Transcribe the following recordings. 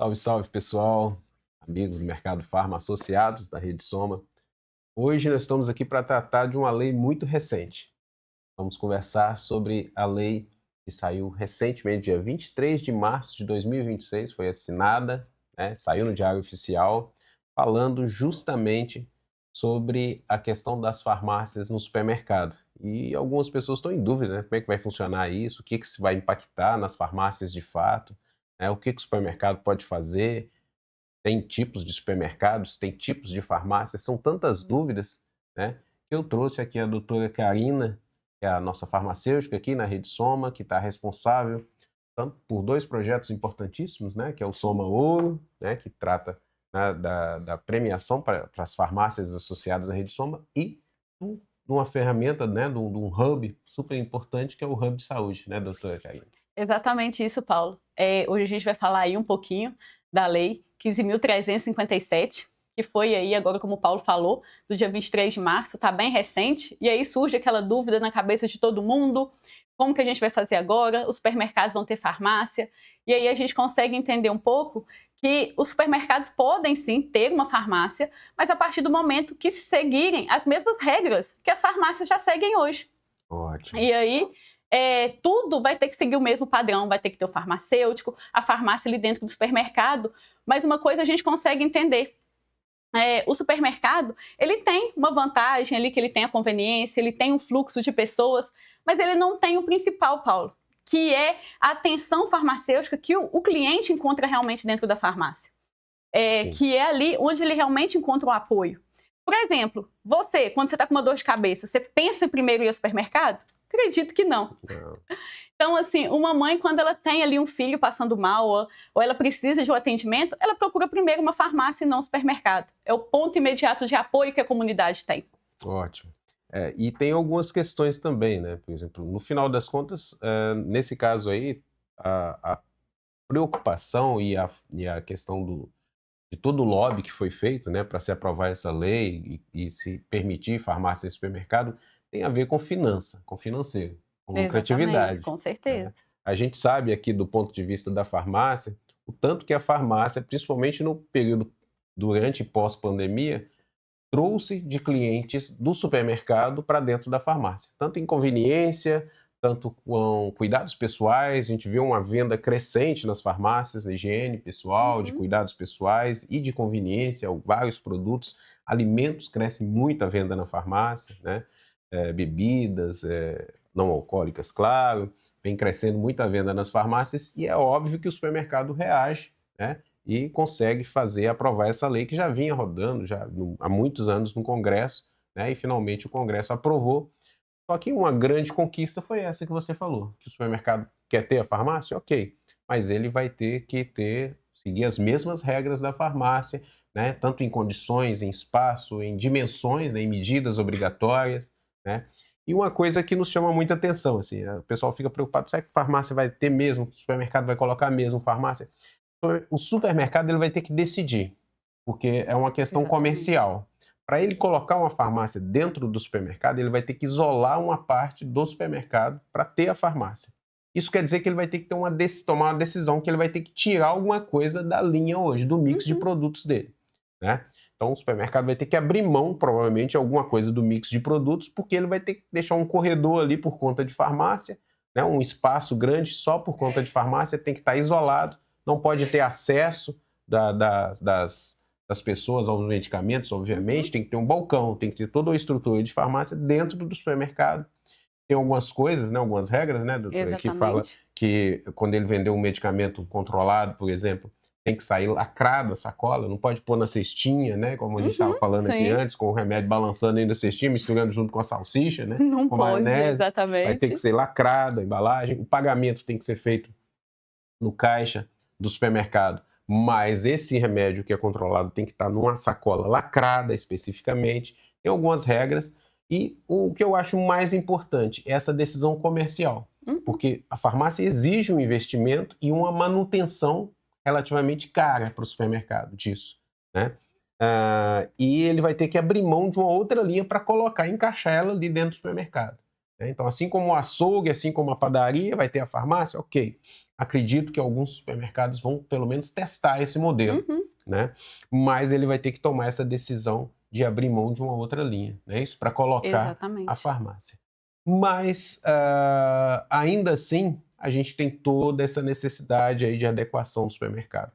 Salve, salve, pessoal, amigos do Mercado Farma associados da Rede Soma. Hoje nós estamos aqui para tratar de uma lei muito recente. Vamos conversar sobre a lei que saiu recentemente, dia 23 de março de 2026, foi assinada, né, saiu no Diário Oficial, falando justamente sobre a questão das farmácias no supermercado. E algumas pessoas estão em dúvida, né, como é que vai funcionar isso, o que que se vai impactar nas farmácias de fato, né, o que que o supermercado pode fazer, tem tipos de supermercados, tem tipos de farmácias, são tantas dúvidas, né, que eu trouxe aqui a doutora Karina, que é a nossa farmacêutica aqui na Rede Soma, que está responsável tanto por dois projetos importantíssimos, né, que é o Soma Ouro, né, que trata, né, da premiação para as farmácias associadas à Rede Soma, e de uma ferramenta, né, de um hub super importante, que é o Hub de Saúde, né, doutora Karina? Exatamente isso, Paulo. Hoje a gente vai falar aí um pouquinho da Lei 15.357, que foi aí, agora como o Paulo falou, do dia 23 de março, está bem recente, e aí surge aquela dúvida na cabeça de todo mundo, como que a gente vai fazer agora? Os supermercados vão ter farmácia? E aí a gente consegue entender um pouco que os supermercados podem sim ter uma farmácia, mas a partir do momento que seguirem as mesmas regras que as farmácias já seguem hoje. Ótimo. E aí, tudo vai ter que seguir o mesmo padrão, vai ter que ter o farmacêutico, a farmácia ali dentro do supermercado, mas uma coisa a gente consegue entender. O supermercado, ele tem uma vantagem ali, que ele tem a conveniência, ele tem um fluxo de pessoas, mas ele não tem o principal, Paulo, que é a atenção farmacêutica que o cliente encontra realmente dentro da farmácia. Sim. Que é ali onde ele realmente encontra o apoio. Por exemplo, você, quando você está com uma dor de cabeça, você pensa em primeiro ir ao supermercado? Acredito que não. Não. Então, assim, uma mãe, quando ela tem ali um filho passando mal ou ela precisa de um atendimento, ela procura primeiro uma farmácia e não um supermercado. É o ponto imediato de apoio que a comunidade tem. Ótimo. E tem algumas questões também, né? Por exemplo, no final das contas, nesse caso aí, a preocupação e a questão de todo o lobby que foi feito, né, para se aprovar essa lei e se permitir farmácia e supermercado, tem a ver com finança, com financeiro, com Exatamente, lucratividade, com certeza. né? A gente sabe aqui do ponto de vista da farmácia, o tanto que a farmácia, principalmente no período durante e pós-pandemia, trouxe de clientes do supermercado para dentro da farmácia. Tanto em conveniência, tanto com cuidados pessoais, a gente viu uma venda crescente nas farmácias, de higiene pessoal, de Uhum. cuidados pessoais e de conveniência, vários produtos, alimentos, cresce muito a venda na farmácia, né? Bebidas, não alcoólicas, claro, vem crescendo muito a venda nas farmácias e é óbvio que o supermercado reage, né? E consegue aprovar essa lei que já vinha rodando há muitos anos no Congresso, né, e finalmente o Congresso aprovou. Só que uma grande conquista foi essa que você falou, que o supermercado quer ter a farmácia, ok, mas ele vai ter que seguir as mesmas regras da farmácia, né, tanto em condições, em espaço, em dimensões, né, em medidas obrigatórias, né. E uma coisa que nos chama muita atenção, assim, o pessoal fica preocupado, será que a farmácia vai ter mesmo, o supermercado vai colocar mesmo farmácia? O supermercado ele vai ter que decidir, porque é uma questão Exatamente. comercial. Para ele colocar uma farmácia dentro do supermercado, ele vai ter que isolar uma parte do supermercado para ter a farmácia. Isso quer dizer que ele vai ter que tomar uma decisão, que ele vai ter que tirar alguma coisa da linha hoje, do mix de Uhum. produtos dele, né? Então o supermercado vai ter que abrir mão, provavelmente, alguma coisa do mix de produtos, porque ele vai ter que deixar um corredor ali por conta de farmácia, né? Um espaço grande só por conta de farmácia, tem que estar isolado, não pode ter acesso das pessoas aos medicamentos, obviamente, Uhum. tem que ter um balcão, tem que ter toda a estrutura de farmácia dentro do supermercado. Tem algumas coisas, né, algumas regras, né, doutora, que fala Exatamente. que quando ele vender um medicamento controlado, por exemplo, tem que sair lacrado a sacola, não pode pôr na cestinha, né, como a gente estava Uhum. falando aqui Sim. antes, com o remédio balançando aí na cestinha, misturando junto com a salsicha, né, Não com pode, maionese, vai ter que exatamente. ser lacrado a embalagem, o pagamento tem que ser feito no caixa do supermercado, mas esse remédio que é controlado tem que estar numa sacola lacrada especificamente, tem algumas regras, e o que eu acho mais importante é essa decisão comercial, Uhum. porque a farmácia exige um investimento e uma manutenção relativamente cara para o supermercado disso, né? E ele vai ter que abrir mão de uma outra linha para colocar, encaixar ela ali dentro do supermercado. né? Então, assim como o açougue, assim como a padaria, vai ter a farmácia, ok. Acredito que alguns supermercados vão, pelo menos, testar esse modelo, né? Mas ele vai ter que tomar essa decisão de abrir mão de uma outra linha, né? Isso para colocar a farmácia. Mas, ainda assim, a gente tem toda essa necessidade aí de adequação do supermercado.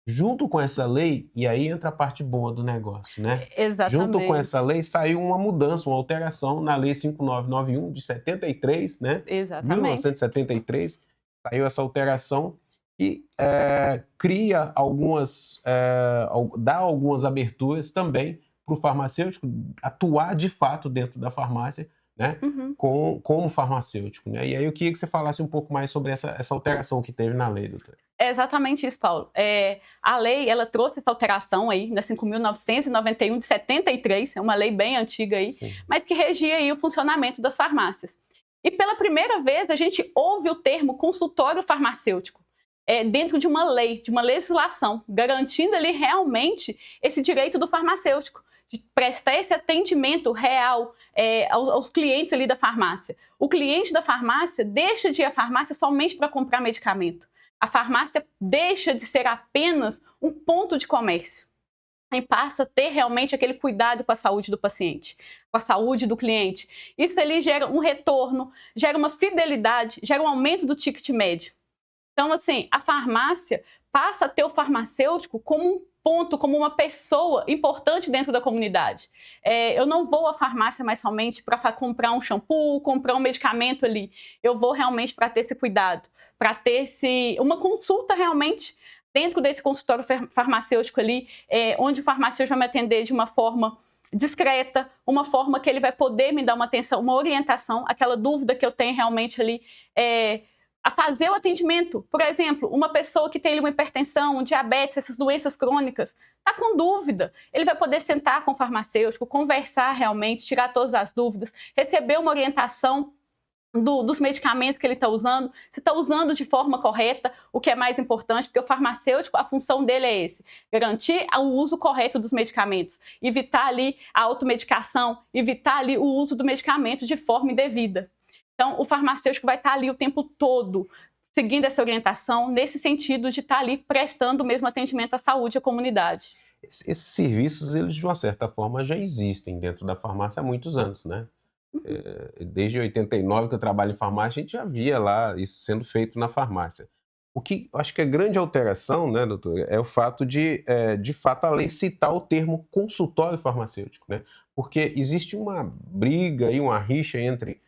Junto com essa lei, e aí entra a parte boa do negócio, né? Junto com essa lei saiu uma mudança, uma alteração na Lei 5991 de 73, né? 1973, saiu essa alteração que cria dá algumas aberturas também para o farmacêutico atuar de fato dentro da farmácia, né? Como farmacêutico, né? E aí eu queria que você falasse um pouco mais sobre essa alteração que teve na lei, doutora. É exatamente isso, Paulo. A lei, ela trouxe essa alteração aí, na 5.991 de 73, é uma lei bem antiga aí, mas que regia aí o funcionamento das farmácias. E pela primeira vez a gente ouve o termo consultório farmacêutico dentro de uma lei, de uma legislação, garantindo ali realmente esse direito do farmacêutico, de prestar esse atendimento real aos clientes ali da farmácia. O cliente da farmácia deixa de ir à farmácia somente para comprar medicamento. A farmácia deixa de ser apenas um ponto de comércio e passa a ter realmente aquele cuidado com a saúde do paciente, com a saúde do cliente. Isso ali gera um retorno, gera uma fidelidade, gera um aumento do ticket médio. Então, assim, a farmácia passa a ter o farmacêutico como um ponto, como uma pessoa importante dentro da comunidade. Eu não vou à farmácia mais somente para comprar um shampoo, comprar um medicamento ali. Eu vou realmente para ter esse cuidado, para ter uma consulta realmente dentro desse consultório farmacêutico ali, onde o farmacêutico vai me atender de uma forma discreta, uma forma que ele vai poder me dar uma atenção, uma orientação, aquela dúvida que eu tenho realmente ali, a fazer o atendimento. Por exemplo, uma pessoa que tem uma hipertensão, um diabetes, essas doenças crônicas, está com dúvida. Ele vai poder sentar com o farmacêutico, conversar realmente, tirar todas as dúvidas, receber uma orientação dos medicamentos que ele está usando, se está usando de forma correta, o que é mais importante, porque o farmacêutico, a função dele é garantir o uso correto dos medicamentos, evitar ali a automedicação, evitar ali o uso do medicamento de forma indevida. Então, o farmacêutico vai estar ali o tempo todo seguindo essa orientação, nesse sentido de estar ali prestando o mesmo atendimento à saúde à comunidade. Esses serviços, eles de uma certa forma já existem dentro da farmácia há muitos anos, né? Desde 89 que eu trabalho em farmácia, a gente já via lá isso sendo feito na farmácia. O que eu acho que a grande alteração, né, doutora, é o fato de fato, a lei citar o termo consultório farmacêutico, né? Porque existe uma briga e uma rixa entre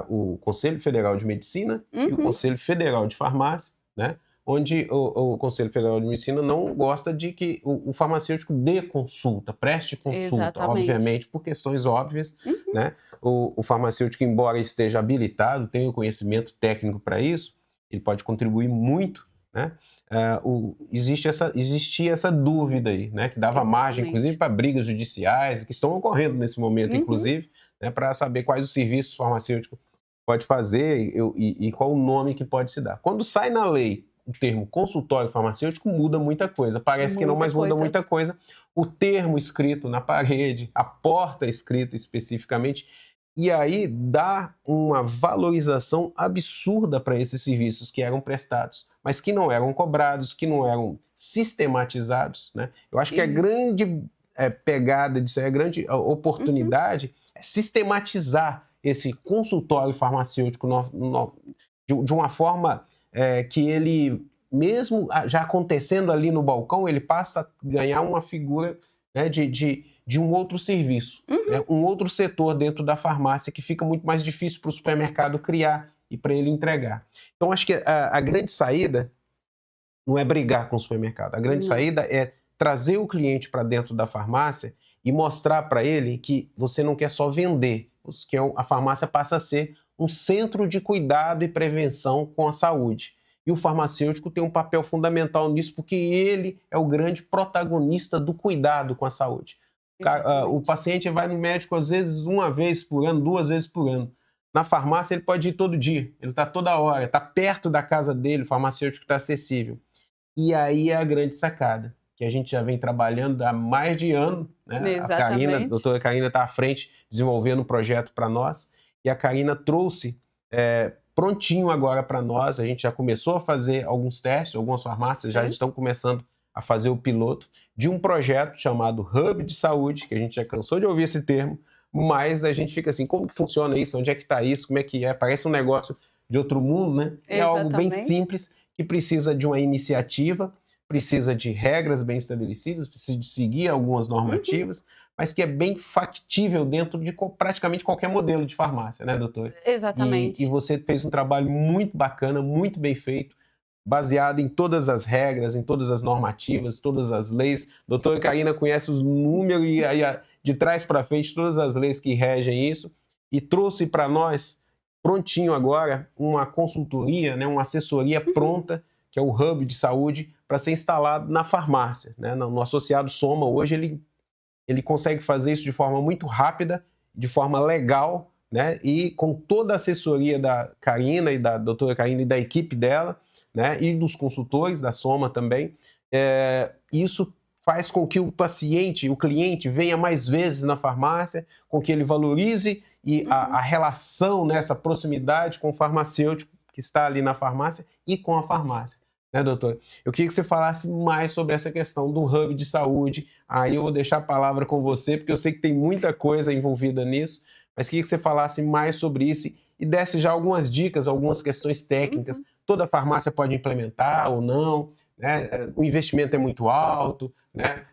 o Conselho Federal de Medicina e o Conselho Federal de Farmácia, né? Onde o Conselho Federal de Medicina não gosta de que o farmacêutico dê consulta, preste consulta, obviamente por questões óbvias, né? O farmacêutico, embora esteja habilitado, tenha o conhecimento técnico para isso, ele pode contribuir muito, né? Existia essa dúvida aí, né? Que dava margem, inclusive, para brigas judiciais, que estão ocorrendo nesse momento, inclusive, né, para saber quais os serviços o farmacêutico pode fazer e qual o nome que pode se dar. Quando sai na lei o termo consultório farmacêutico, muda muita coisa. Parece que não, mas muda muita coisa. O termo escrito na parede, a porta escrita especificamente, e aí dá uma valorização absurda para esses serviços que eram prestados, mas que não eram cobrados, que não eram sistematizados, né? Eu acho que a grande pegada disso, a grande oportunidade é sistematizar esse consultório farmacêutico de uma forma que ele, mesmo já acontecendo ali no balcão, ele passa a ganhar uma figura, né, de um outro serviço, né, um outro setor dentro da farmácia que fica muito mais difícil para o supermercado criar e para ele entregar. Então, acho que a grande saída não é brigar com o supermercado. A grande saída é trazer o cliente para dentro da farmácia e mostrar para ele que você não quer só vender, que a farmácia passa a ser um centro de cuidado e prevenção com a saúde. E o farmacêutico tem um papel fundamental nisso, porque ele é o grande protagonista do cuidado com a saúde. O paciente vai no médico, às vezes, uma vez por ano, 2 vezes por ano. Na farmácia, ele pode ir todo dia, ele está toda hora, está perto da casa dele, o farmacêutico está acessível. E aí é a grande sacada, que a gente já vem trabalhando há mais de ano, né? A doutora Karina está à frente, desenvolvendo um projeto para nós, e a Karina trouxe prontinho agora para nós. A gente já começou a fazer alguns testes, algumas farmácias já estão começando a fazer o piloto de um projeto chamado Hub de Saúde, que a gente já cansou de ouvir esse termo, mas a gente fica assim, como que funciona isso? Onde é que está isso? Como é que é? Parece um negócio de outro mundo, né? É algo bem simples, que precisa de uma iniciativa, precisa de regras bem estabelecidas, precisa de seguir algumas normativas, mas que é bem factível dentro de praticamente qualquer modelo de farmácia, né, doutor? Exatamente. E você fez um trabalho muito bacana, muito bem feito, baseado em todas as regras, em todas as normativas, todas as leis. Doutora Karina conhece os números e aí de trás para frente todas as leis que regem isso, e trouxe para nós, prontinho agora, uma consultoria, né, uma assessoria pronta, que é o Hub de Saúde, para ser instalado na farmácia, né? No associado Soma, hoje ele consegue fazer isso de forma muito rápida, de forma legal, né? E com toda a assessoria da Karina e da doutora Karina e da equipe dela, né? E dos consultores da Soma também. Isso faz com que o paciente, o cliente, venha mais vezes na farmácia, com que ele valorize a relação, né, essa proximidade com o farmacêutico que está ali na farmácia e com a farmácia. Né, doutor? Eu queria que você falasse mais sobre essa questão do Hub de Saúde. Aí eu vou deixar a palavra com você, porque eu sei que tem muita coisa envolvida nisso, mas queria que você falasse mais sobre isso e desse já algumas dicas, algumas questões técnicas. Toda farmácia pode implementar ou não, né? O investimento é muito alto, né?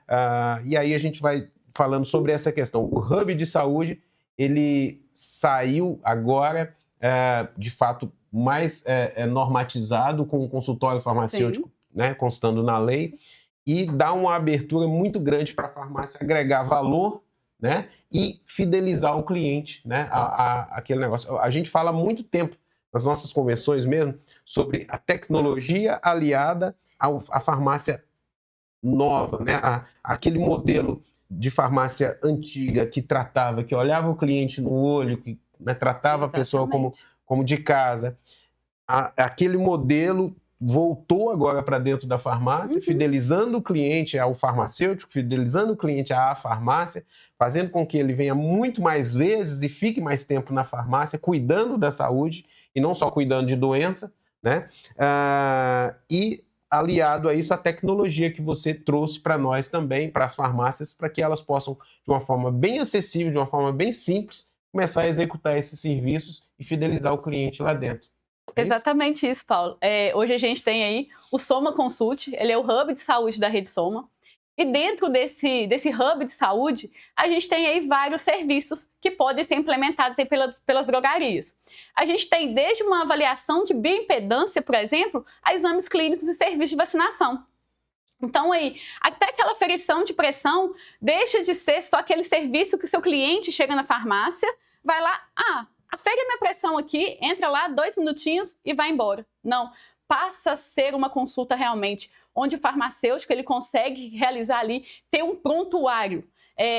E aí a gente vai falando sobre essa questão. O Hub de Saúde, ele saiu agora, de fato, mais normatizado, com o consultório farmacêutico, né, constando na lei, e dá uma abertura muito grande para a farmácia agregar valor, né, e fidelizar o cliente, né, aquele negócio. A gente fala há muito tempo nas nossas convenções mesmo sobre a tecnologia aliada à farmácia nova, né, aquele modelo de farmácia antiga que tratava, que olhava o cliente no olho, que, né, tratava a pessoa como de casa. Aquele modelo voltou agora para dentro da farmácia, fidelizando o cliente ao farmacêutico, fidelizando o cliente à farmácia, fazendo com que ele venha muito mais vezes e fique mais tempo na farmácia, cuidando da saúde e não só cuidando de doença, né? E aliado a isso, a tecnologia que você trouxe para nós também, para as farmácias, para que elas possam, de uma forma bem acessível, de uma forma bem simples, começar a executar esses serviços e fidelizar o cliente lá dentro. Exatamente isso, Paulo. Hoje a gente tem aí o Soma Consult, ele é o hub de saúde da Rede Soma. E dentro desse hub de saúde, a gente tem aí vários serviços que podem ser implementados aí pelas drogarias. A gente tem desde uma avaliação de bioimpedância, por exemplo, a exames clínicos e serviços de vacinação. Então, aí, até aquela aferição de pressão deixa de ser só aquele serviço que o seu cliente chega na farmácia, vai lá, afere a minha pressão aqui, entra lá 2 minutinhos e vai embora. Não, passa a ser uma consulta realmente, onde o farmacêutico ele consegue realizar ali, ter um prontuário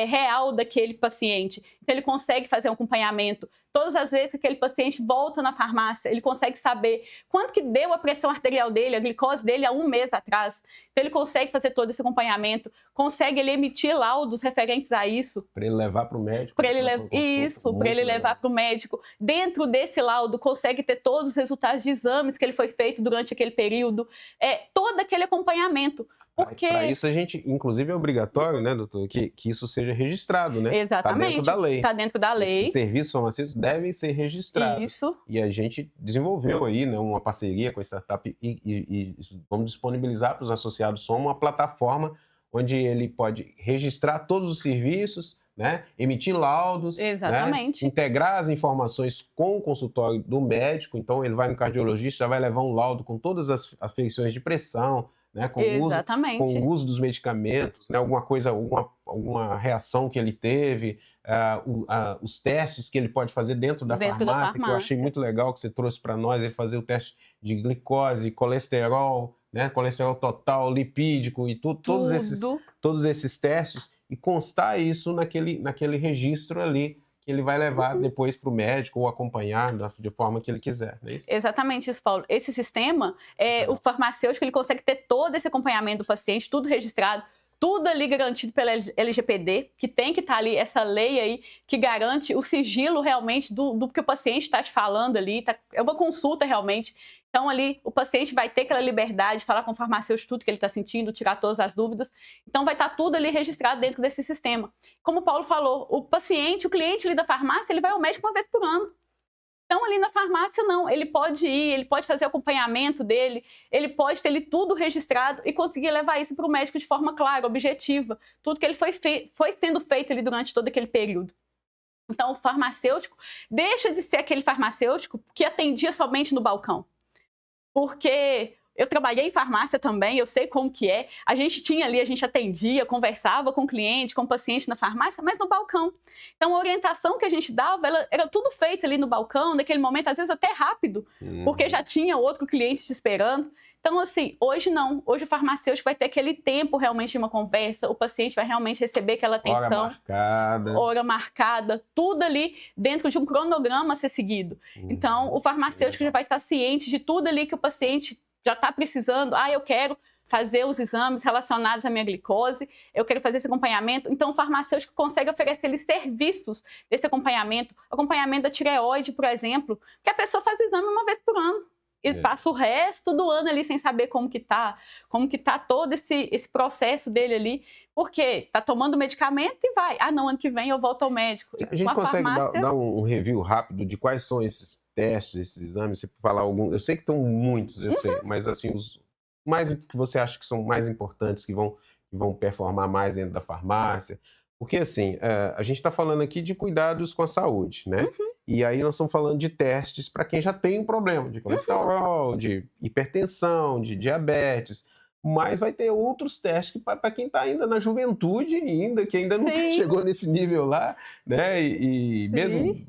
real daquele paciente. Então, ele consegue fazer um acompanhamento. Todas as vezes que aquele paciente volta na farmácia, ele consegue saber quanto que deu a pressão arterial dele, a glicose dele há 1 mês atrás. Então, ele consegue fazer todo esse acompanhamento, consegue ele emitir laudos referentes a isso. Para ele levar para o médico. Para ele levar para o médico. Dentro desse laudo, consegue ter todos os resultados de exames que ele foi feito durante aquele período. Todo aquele acompanhamento. Para isso a gente, inclusive, é obrigatório, né, doutor, que isso seja registrado, né? Exatamente. Está dentro da lei. Está dentro da lei. Esses serviços farmacêuticos devem ser registrados. Isso. E a gente desenvolveu aí, né, uma parceria com a startup e vamos disponibilizar para os associados Soma uma plataforma onde ele pode registrar todos os serviços, né, emitir laudos, exatamente, né, integrar as informações com o consultório do médico. Então ele vai no cardiologista, já vai levar um laudo com todas as aferições de pressão, né, com o uso dos medicamentos, né, alguma coisa, alguma reação que ele teve, os testes que ele pode fazer dentro da farmácia, que eu achei muito legal que você trouxe para nós, ele fazer o teste de glicose, colesterol, né, colesterol total, lipídico e todos esses testes, e constar isso naquele registro ali, que ele vai levar depois para o médico ou acompanhar de forma que ele quiser, não é isso? Exatamente isso, Paulo. Esse sistema, o farmacêutico ele consegue ter todo esse acompanhamento do paciente, tudo registrado, tudo ali garantido pela LGPD, que tem que estar ali, essa lei aí, que garante o sigilo realmente do que o paciente está te falando ali, é uma consulta realmente. Então, ali, o paciente vai ter aquela liberdade de falar com o farmacêutico tudo que ele está sentindo, tirar todas as dúvidas. Então, vai estar tudo ali registrado dentro desse sistema. Como o Paulo falou, o paciente, o cliente ali da farmácia, ele vai ao médico uma vez por ano. Então, ali na farmácia, não. Ele pode ir, ele pode fazer o acompanhamento dele, ele pode ter ali tudo registrado e conseguir levar isso para o médico de forma clara, objetiva. Tudo que ele foi sendo feito ali durante todo aquele período. Então, o farmacêutico deixa de ser aquele farmacêutico que atendia somente no balcão. Porque eu trabalhei em farmácia também, eu sei como que é. A gente tinha ali, a gente atendia, conversava com o cliente, com o paciente na farmácia, mas no balcão. Então, a orientação que a gente dava, era tudo feito ali no balcão, naquele momento, às vezes até rápido, porque já tinha outro cliente te esperando. Então, assim, hoje não. Hoje o farmacêutico vai ter aquele tempo realmente de uma conversa, o paciente vai realmente receber aquela atenção. Hora marcada, tudo ali dentro de um cronograma a ser seguido. Então, o farmacêutico já vai estar ciente de tudo ali que o paciente já está precisando. Eu quero fazer os exames relacionados à minha glicose, eu quero fazer esse acompanhamento. Então, o farmacêutico consegue oferecer ali serviços desse acompanhamento da tireoide, por exemplo, que a pessoa faz o exame uma vez por ano. E passa o resto do ano ali sem saber como que tá todo esse processo dele ali, porque tá tomando medicamento e vai. Não, ano que vem eu volto ao médico. A gente consegue dar um review rápido de quais são esses testes, esses exames? Você falar algum? Eu sei que estão muitos, sei, mas assim, os mais que você acha que são mais importantes, que vão performar mais dentro da farmácia. Porque assim, a gente está falando aqui de cuidados com a saúde, né? E aí nós estamos falando de testes para quem já tem um problema de colesterol, de hipertensão, de diabetes. Mas vai ter outros testes para quem está ainda na juventude, que ainda não chegou nesse nível lá, né? E mesmo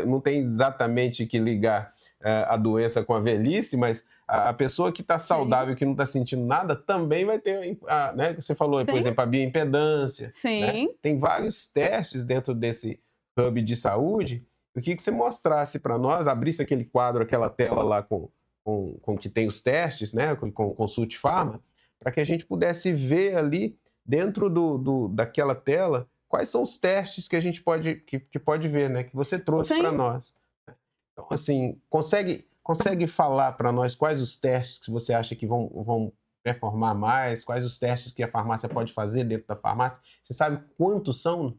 não tem exatamente que ligar a doença com a velhice, mas a pessoa que está saudável, que não está sentindo nada, também vai ter, né? Você falou, por exemplo, a bioimpedância. Né? Tem vários testes dentro desse hub de saúde. Eu queria que você mostrasse para nós, abrisse aquele quadro, aquela tela lá com que tem os testes, né, com Consulte Pharma, para que a gente pudesse ver ali dentro daquela tela quais são os testes que a gente pode ver, né, que você trouxe para nós. Então, assim, consegue falar para nós quais os testes que você acha que vão performar mais, quais os testes que a farmácia pode fazer dentro da farmácia? Você sabe quantos são?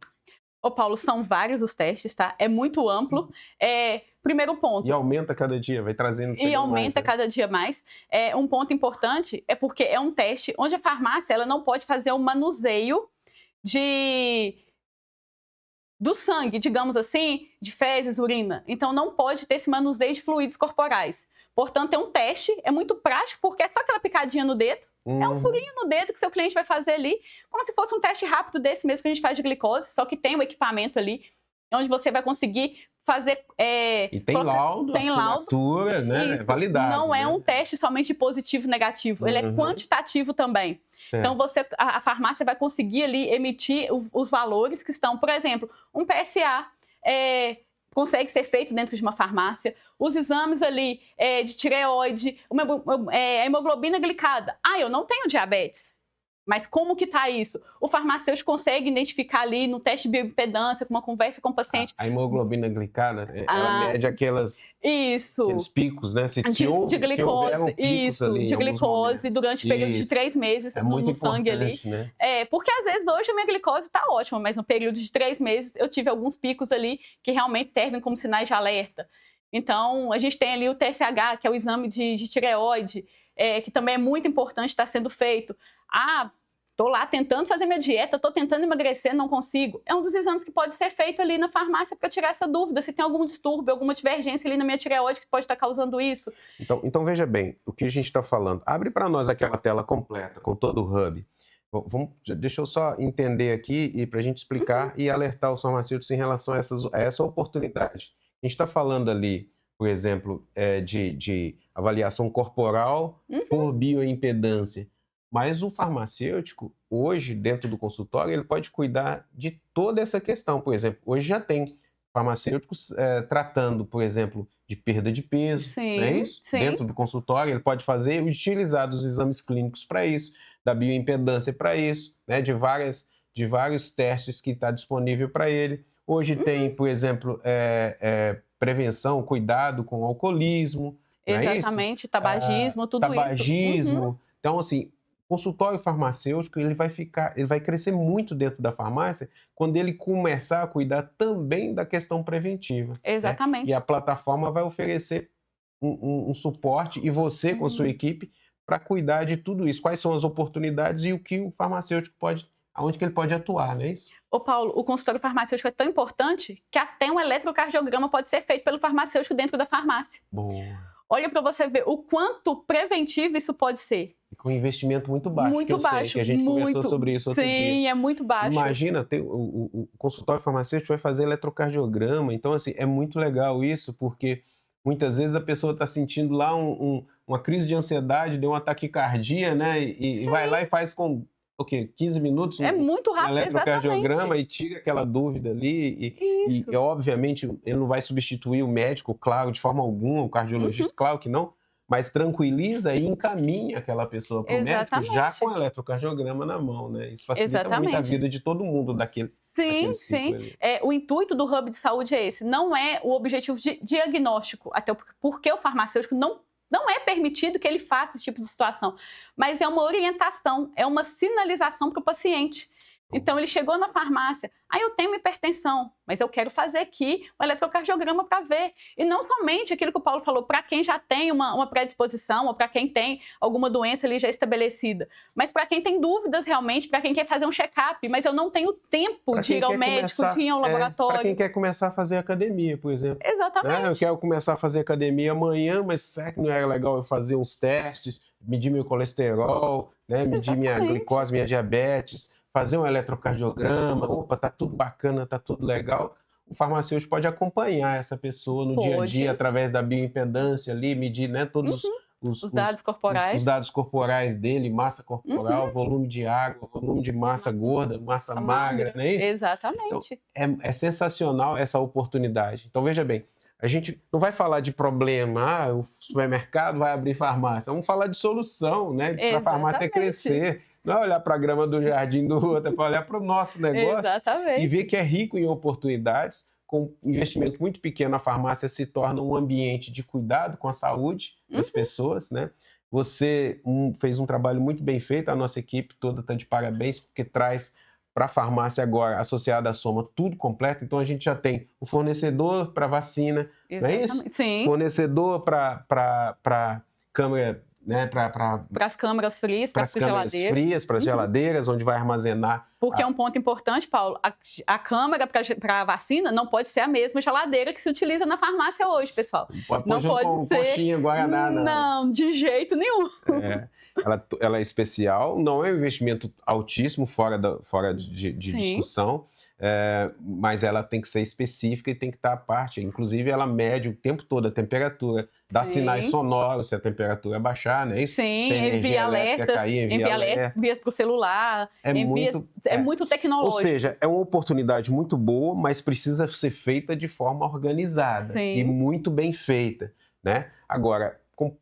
Paulo, são vários os testes, tá? É muito amplo. Primeiro ponto. E aumenta cada dia, vai trazendo. E aumenta cada dia mais. Um ponto importante é porque é um teste onde a farmácia ela não pode fazer um manuseio do sangue, digamos assim, de fezes, urina. Então, não pode ter esse manuseio de fluidos corporais. Portanto, é um teste, é muito prático, porque é só aquela picadinha no dedo. É um furinho no dedo que seu cliente vai fazer ali, como se fosse um teste rápido desse mesmo que a gente faz de glicose, só que tem um equipamento ali, onde você vai conseguir fazer... E tem laudo, assinatura, né? Isso. Validado. Não é um teste somente de positivo e negativo, ele é quantitativo também. Então, a farmácia vai conseguir ali emitir os valores que estão, por exemplo, um PSA, consegue ser feito dentro de uma farmácia, os exames ali de tireoide, a hemoglobina glicada. Eu não tenho diabetes, mas como que está isso? O farmacêutico consegue identificar ali no teste de bioimpedância, com uma conversa com o paciente. A hemoglobina glicada, ela mede aqueles picos, né? De glicose, de glicose durante o período de 3 meses no sangue ali. Né? Porque às vezes hoje a minha glicose está ótima, mas no período de 3 meses eu tive alguns picos ali que realmente servem como sinais de alerta. Então, a gente tem ali o TSH, que é o exame de tireoide, que também é muito importante estar sendo feito. Tô lá tentando fazer minha dieta, tô tentando emagrecer, não consigo. É um dos exames que pode ser feito ali na farmácia para tirar essa dúvida, se tem algum distúrbio, alguma divergência ali na minha tireoide que pode estar causando isso. Então veja bem, o que a gente está falando. Abre para nós aquela tela completa, com todo o hub. Deixa eu só entender aqui e para a gente explicar e alertar os farmacêuticos em relação a essa oportunidade. A gente está falando ali, por exemplo, de avaliação corporal por bioimpedância. Mas o farmacêutico, hoje, dentro do consultório, ele pode cuidar de toda essa questão. Por exemplo, hoje já tem farmacêuticos tratando, por exemplo, de perda de peso, não é Sim, isso? sim. Dentro do consultório, ele pode fazer e utilizar dos exames clínicos para isso, da bioimpedância para isso, né? De vários testes que está disponível para ele. Hoje tem, por exemplo, prevenção, cuidado com o alcoolismo, não é isso? Exatamente, tabagismo, tudo isso. Tabagismo. Então, assim, o consultório farmacêutico ele vai crescer muito dentro da farmácia quando ele começar a cuidar também da questão preventiva. Né? Exatamente. E a plataforma vai oferecer um suporte e você com a sua equipe para cuidar de tudo isso. Quais são as oportunidades e o que o farmacêutico aonde que ele pode atuar, não é isso? Ô Paulo, o consultório farmacêutico é tão importante que até um eletrocardiograma pode ser feito pelo farmacêutico dentro da farmácia. Boa. Olha para você ver o quanto preventivo isso pode ser. Com investimento muito baixo, Muito baixo, sei, que a gente conversou sobre isso outro dia. Sim, é muito baixo. Imagina, o consultório farmacêutico vai fazer eletrocardiograma, então assim, é muito legal isso, porque muitas vezes a pessoa está sentindo lá uma crise de ansiedade, deu uma taquicardia, né? E vai lá e faz com o quê? 15 minutos É muito rápido, eletrocardiograma exatamente. e tira aquela dúvida ali. Isso. E, obviamente, ele não vai substituir o médico, claro, de forma alguma, o cardiologista, claro que não, mas tranquiliza e encaminha aquela pessoa para o médico já com o eletrocardiograma na mão, né? Isso facilita muito a vida de todo mundo daquele ciclo Sim. ali. O intuito do Hub de Saúde é esse, não é o objetivo de diagnóstico, até porque o farmacêutico não é permitido que ele faça esse tipo de situação, mas é uma orientação, é uma sinalização para o paciente. Então, ele chegou na farmácia, eu tenho uma hipertensão, mas eu quero fazer aqui um eletrocardiograma para ver. E não somente aquilo que o Paulo falou, para quem já tem uma predisposição, ou para quem tem alguma doença ali já estabelecida, mas para quem tem dúvidas realmente, para quem quer fazer um check-up, mas eu não tenho tempo de ir ao médico, de ir ao laboratório. Para quem quer começar a fazer academia, por exemplo. Exatamente. Né? Eu quero começar a fazer academia amanhã, mas será que não é legal eu fazer uns testes, medir meu colesterol, né? Medir minha glicose, minha diabetes, fazer um eletrocardiograma, opa, tá tudo bacana, tá tudo legal. O farmacêutico pode acompanhar essa pessoa no dia a dia através da bioimpedância ali, medir, né, todos os dados corporais. Os dados corporais dele, massa corporal, volume de água, volume de massa gorda, massa magra, não é isso? Exatamente. Então, é sensacional essa oportunidade. Então, veja bem, a gente não vai falar de problema, o supermercado vai abrir farmácia. Vamos falar de solução, né? Para a farmácia crescer. Não é olhar para a grama do jardim do outro, é para olhar para o nosso negócio e ver que é rico em oportunidades. Com investimento muito pequeno, a farmácia se torna um ambiente de cuidado com a saúde das pessoas, né? Você fez um trabalho muito bem feito, a nossa equipe toda está de parabéns, porque traz para a farmácia agora, associada à Soma, tudo completo. Então, a gente já tem o fornecedor para vacina, não é isso? Sim. Fornecedor para câmera, né? Para as câmaras frias, para as geladeiras. Frias, para as geladeiras, onde vai armazenar. Porque é um ponto importante, Paulo, a câmara para a vacina não pode ser a mesma geladeira que se utiliza na farmácia hoje, pessoal. Não pode ser. Coxinha, Guaraná, não, de jeito nenhum. Ela é especial, não é um investimento altíssimo, fora de discussão, mas ela tem que ser específica e tem que estar à parte. Inclusive, ela mede o tempo todo a temperatura, dá sinais sonoros se a temperatura baixar, não é isso? Sim, envia alertas, envia para o celular, é muito tecnológico. Ou seja, é uma oportunidade muito boa, mas precisa ser feita de forma organizada e muito bem feita, né? Agora, com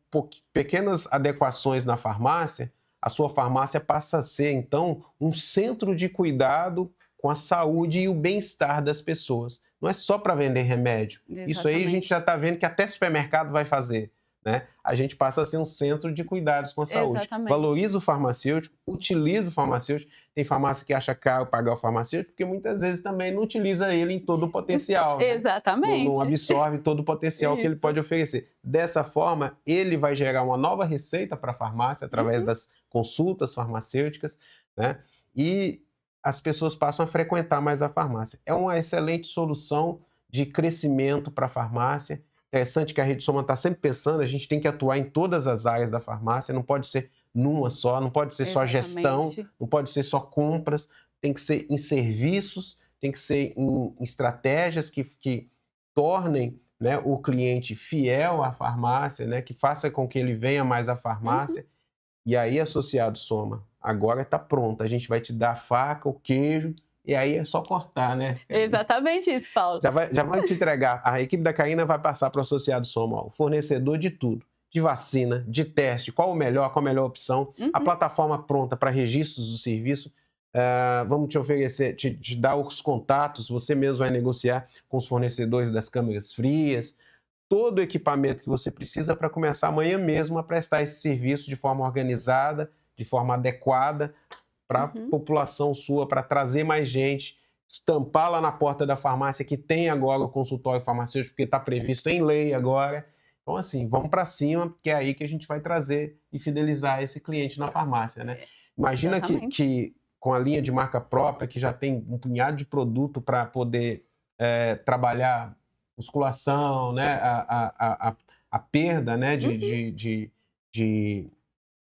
pequenas adequações na farmácia, a sua farmácia passa a ser, então, um centro de cuidado com a saúde e o bem-estar das pessoas. Não é só para vender remédio. Exatamente. Isso aí a gente já está vendo que até supermercado vai fazer. Né? A gente passa a ser um centro de cuidados com a saúde. Exatamente. Valoriza o farmacêutico, utiliza o farmacêutico. Tem farmácia que acha caro pagar o farmacêutico, porque muitas vezes também não utiliza ele em todo o potencial. Né? Exatamente. Não absorve todo o potencial que ele pode oferecer. Dessa forma, ele vai gerar uma nova receita para a farmácia através das consultas farmacêuticas, né? E as pessoas passam a frequentar mais a farmácia. É uma excelente solução de crescimento para a farmácia. Interessante que a Rede Soma está sempre pensando, a gente tem que atuar em todas as áreas da farmácia, não pode ser numa só, não pode ser só gestão, não pode ser só compras, tem que ser em serviços, tem que ser em estratégias que tornem, né, o cliente fiel à farmácia, né, que faça com que ele venha mais à farmácia. E aí, associado Soma, agora está pronto, a gente vai te dar a faca, o queijo e aí é só cortar, né? Exatamente isso, Paulo. Já vai te entregar. A equipe da Caína vai passar para o Associado Soma, ó, o fornecedor de tudo. De vacina, de teste, qual a melhor opção, a plataforma pronta para registros do serviço. Vamos te oferecer, te dar os contatos, você mesmo vai negociar com os fornecedores das câmeras frias, todo o equipamento que você precisa para começar amanhã mesmo a prestar esse serviço de forma organizada, de forma adequada para a população sua, para trazer mais gente, estampar lá na porta da farmácia que tem agora o consultório farmacêutico, porque está previsto em lei agora. Então, assim, vamos para cima, que é aí que a gente vai trazer e fidelizar esse cliente na farmácia, né? Imagina que com a linha de marca própria, que já tem um punhado de produto para poder trabalhar musculação, né? A perda, né?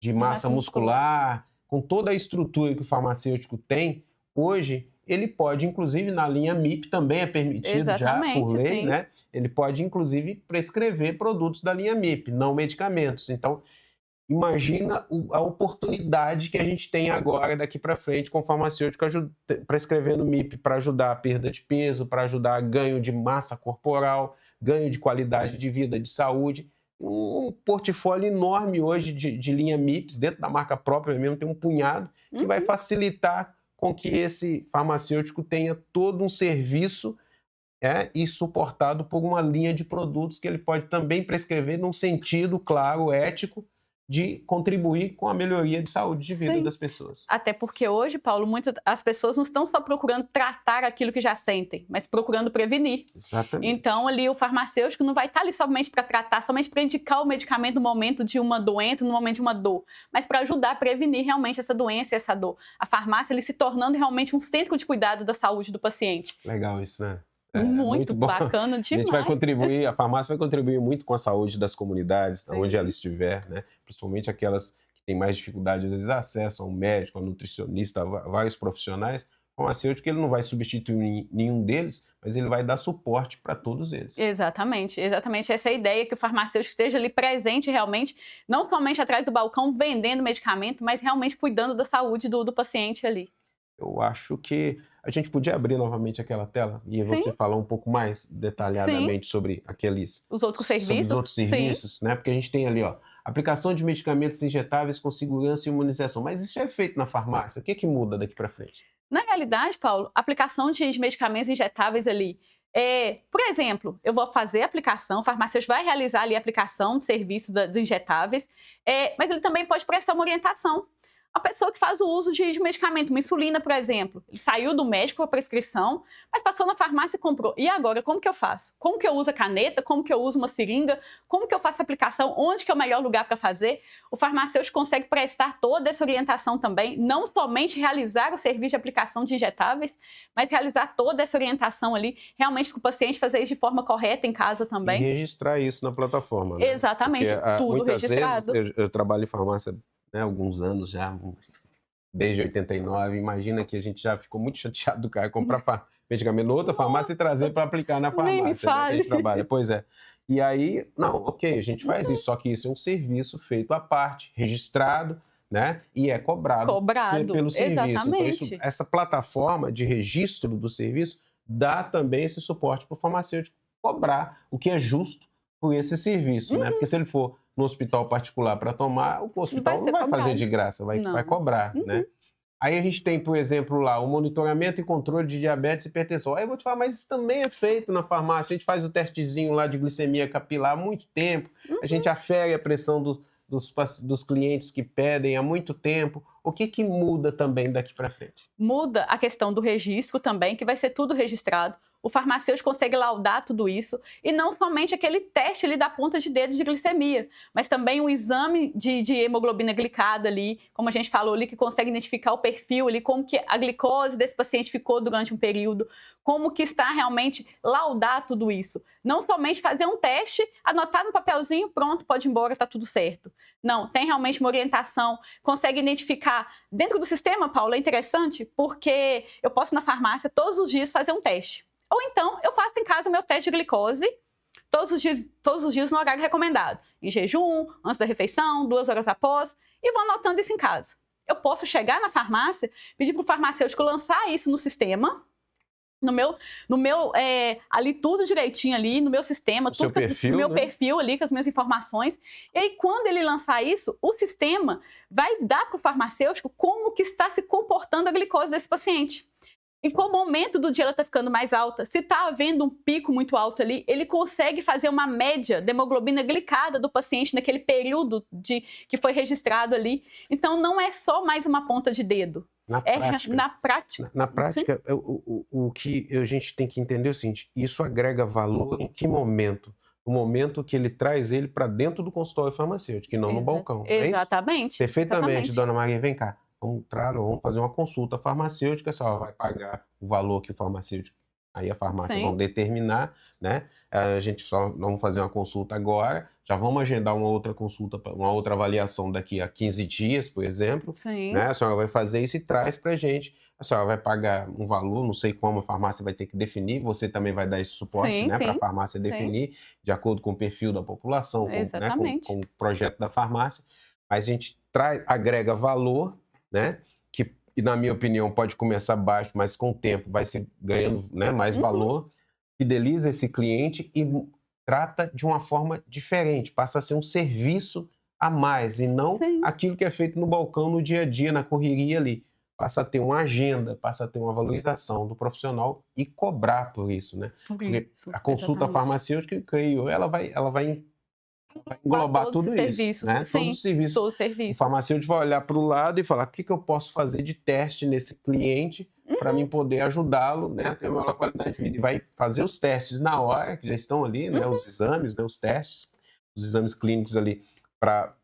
de massa muscular, com toda a estrutura que o farmacêutico tem, hoje ele pode, inclusive, na linha MIP também é permitido já por lei, sim, né? Ele pode, inclusive, prescrever produtos da linha MIP, não medicamentos. Então, imagina a oportunidade que a gente tem agora, daqui para frente, com o farmacêutico prescrevendo MIP para ajudar a perda de peso, para ajudar a ganho de massa corporal, ganho de qualidade de vida, de saúde. Um portfólio enorme hoje de linha MIPs, dentro da marca própria mesmo, tem um punhado, que vai facilitar com que esse farmacêutico tenha todo um serviço e suportado por uma linha de produtos que ele pode também prescrever num sentido, claro, ético, de contribuir com a melhoria de saúde de vida das pessoas. Até porque hoje, Paulo, as pessoas não estão só procurando tratar aquilo que já sentem, mas procurando prevenir. Exatamente. Então, ali o farmacêutico não vai estar ali somente para tratar, somente para indicar o medicamento no momento de uma doença, no momento de uma dor, mas para ajudar a prevenir realmente essa doença e essa dor. A farmácia, ele se tornando realmente um centro de cuidado da saúde do paciente. Legal isso, né? Muito bacana demais. A gente vai contribuir, a farmácia vai contribuir muito com a saúde das comunidades, sim, onde ela estiver, né? Principalmente aquelas que têm mais dificuldade, às vezes, acesso a um médico, a um nutricionista, a vários profissionais. O farmacêutico, ele não vai substituir nenhum deles, mas ele vai dar suporte para todos eles. Exatamente, exatamente. Essa é a ideia, que o farmacêutico esteja ali presente realmente, não somente atrás do balcão vendendo medicamento, mas realmente cuidando da saúde do paciente ali. Eu acho que a gente podia abrir novamente aquela tela e você falar um pouco mais detalhadamente sobre os outros serviços, né? Porque a gente tem ali, ó, aplicação de medicamentos injetáveis com segurança e imunização. Mas isso é feito na farmácia. O que muda daqui para frente? Na realidade, Paulo, a aplicação de medicamentos injetáveis ali, por exemplo, eu vou fazer a aplicação, o farmacêutico vai realizar ali a aplicação de serviços de injetáveis, mas ele também pode prestar uma orientação. A pessoa que faz o uso de medicamento, uma insulina, por exemplo, ele saiu do médico com a prescrição, mas passou na farmácia e comprou. E agora, como que eu faço? Como que eu uso a caneta? Como que eu uso uma seringa? Como que eu faço a aplicação? Onde que é o melhor lugar para fazer? O farmacêutico consegue prestar toda essa orientação também, não somente realizar o serviço de aplicação de injetáveis, mas realizar toda essa orientação ali, realmente para o paciente fazer isso de forma correta em casa também. E registrar isso na plataforma, né? Exatamente, porque, tudo registrado. Vezes, eu trabalho em farmácia, né, alguns anos já, desde 89, imagina que a gente já ficou muito chateado do cara comprar medicamento em outra farmácia e trazer para aplicar na farmácia, né, que a gente trabalha. Pois é. E aí, não, ok, a gente faz isso, só que isso é um serviço feito à parte, registrado, né, e é cobrado pelo serviço. Exatamente. Então, essa plataforma de registro do serviço dá também esse suporte para o farmacêutico cobrar o que é justo por esse serviço, né? Porque se ele for no hospital particular para tomar, o hospital não vai fazer de graça, vai cobrar, né? Aí a gente tem, por exemplo, lá o monitoramento e controle de diabetes e hipertensão. Aí eu vou te falar, mas isso também é feito na farmácia. A gente faz o testezinho lá de glicemia capilar há muito tempo, a gente afere a pressão dos clientes que pedem há muito tempo. O que muda também daqui para frente? Muda a questão do registro também, que vai ser tudo registrado. O farmacêutico consegue laudar tudo isso, e não somente aquele teste ali da ponta de dedo de glicemia, mas também um exame de hemoglobina glicada ali, como a gente falou ali, que consegue identificar o perfil ali, como que a glicose desse paciente ficou durante um período, como que está realmente, laudar tudo isso. Não somente fazer um teste, anotar no papelzinho, pronto, pode ir embora, está tudo certo. Não, tem realmente uma orientação, consegue identificar. Dentro do sistema, Paulo, é interessante, porque eu posso na farmácia todos os dias fazer um teste. Ou então, eu faço em casa o meu teste de glicose todos os dias no horário recomendado. Em jejum, antes da refeição, 2 horas após, e vou anotando isso em casa. eu posso chegar na farmácia, pedir para o farmacêutico lançar isso no sistema, ali tudo direitinho ali, no meu sistema, tudo no meu perfil ali, com as minhas informações. E aí, quando ele lançar isso, o sistema vai dar para o farmacêutico como que está se comportando a glicose desse paciente. Em qual momento do dia ela está ficando mais alta? Se está havendo um pico muito alto ali, ele consegue fazer uma média de hemoglobina glicada do paciente naquele período que foi registrado ali. Então, não é só mais uma ponta de dedo. Na prática, o que a gente tem que entender é o seguinte: isso agrega valor em que momento? No momento que ele traz ele para dentro do consultório farmacêutico, e não no balcão. Exatamente. É isso? Perfeitamente, dona Maria, vem cá. Vamos fazer uma consulta farmacêutica, a senhora vai pagar o valor que o farmacêutico, aí a farmácia vão determinar, né? A gente só vamos fazer uma consulta agora, já vamos agendar uma outra consulta, uma outra avaliação daqui a 15 dias, por exemplo. Né? A senhora vai fazer isso e traz para a gente. A senhora vai pagar um valor, não sei como a farmácia vai ter que definir, você também vai dar esse suporte, né, para a farmácia definir, de acordo com o perfil da população, com o projeto da farmácia. Mas a gente agrega valor, né, que, na minha opinião, pode começar baixo, mas com o tempo vai se ganhando, né, mais valor, fideliza esse cliente e trata de uma forma diferente, passa a ser um serviço a mais e não aquilo que é feito no balcão, no dia a dia, na correria ali. Passa a ter uma agenda, passa a ter uma valorização do profissional e cobrar por isso, né? Porque a consulta farmacêutica, creio, ela vai englobar tudo isso, né? Todos os serviços. O farmacêutico vai olhar para o lado e falar: o que eu posso fazer de teste nesse cliente para mim poder ajudá-lo, né, a ter uma maior qualidade de vida. E vai fazer os testes na hora, que já estão ali, né, os exames, né, os testes, os exames clínicos ali para